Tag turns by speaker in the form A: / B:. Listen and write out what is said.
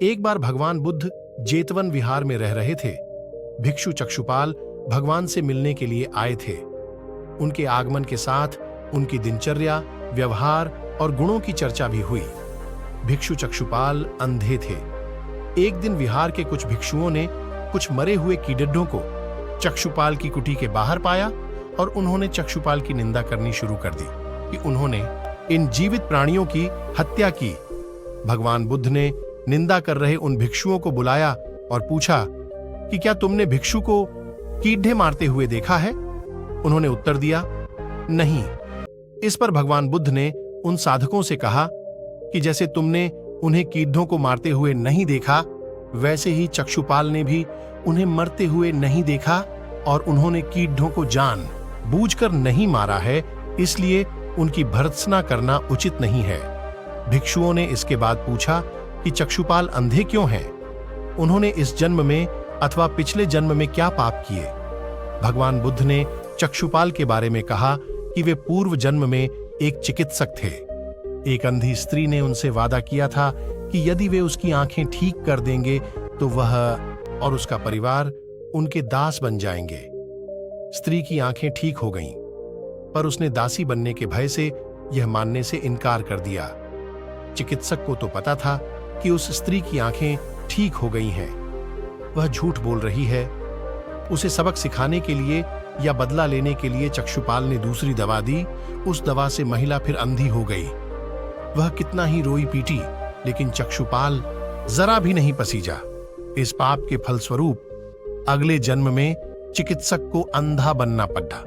A: एक बार भगवान बुद्ध जेतवन विहार में रह रहे थे। भिक्षु चक्षुपाल भगवान से मिलने के लिए आए थे। उनके आगमन के साथ उनकी दिनचर्या, व्यवहार और गुणों की चर्चा भी हुई। भिक्षु चक्षुपाल अंधे थे। एक दिन विहार के कुछ भिक्षुओं ने कुछ मरे हुए कीड़ों को चक्षुपाल की कुटी के बाहर पाया और उन्होंने चक्षुपाल की निंदा करनी शुरू कर दी कि उन्होंने इन जीवित प्राणियों की हत्या की। भगवान बुद्ध ने निंदा कर रहे उन भिक्षुओं को बुलाया और पूछा कि क्या तुमने भिक्षु को कीड़े मारते हुए देखा है? उन्होंने उत्तर दिया, नहीं। इस पर भगवान बुद्ध ने उन साधकों से कहा कि जैसे तुमने उन्हें कीड़ों को मारते हुए नहीं देखा, वैसे ही चक्षुपाल ने भी उन्हें मरते हुए नहीं देखा और उन्होंने कीड़ों को जान बूझकर नहीं मारा है, इसलिए उनकी भर्त्सना करना उचित नहीं है। भिक्षुओं ने इसके बाद पूछा कि चक्षुपाल अंधे क्यों हैं? उन्होंने इस जन्म में अथवा पिछले जन्म में क्या पाप किए? भगवान बुद्ध ने चक्षुपाल के बारे में कहा कि वे पूर्व जन्म में एक चिकित्सक थे। एक अंधी स्त्री ने उनसे वादा किया था कि यदि वे उसकी आंखें ठीक कर देंगे तो वह और उसका परिवार उनके दास बन जाएंगे। स्त्री की आंखें ठीक हो गईं, पर उसने दासी बनने के भय से यह मानने से इनकार कर दिया। चिकित्सक को तो पता था कि उस स्त्री की आंखें ठीक हो गई हैं। वह झूठ बोल रही है। उसे सबक सिखाने के लिए या बदला लेने के लिए चक्षुपाल ने दूसरी दवा दी। उस दवा से महिला फिर अंधी हो गई। वह कितना ही रोई पीटी, लेकिन चक्षुपाल जरा भी नहीं पसीजा। इस पाप के फलस्वरूप अगले जन्म में चिकित्सक को अंधा बनना पड़ा।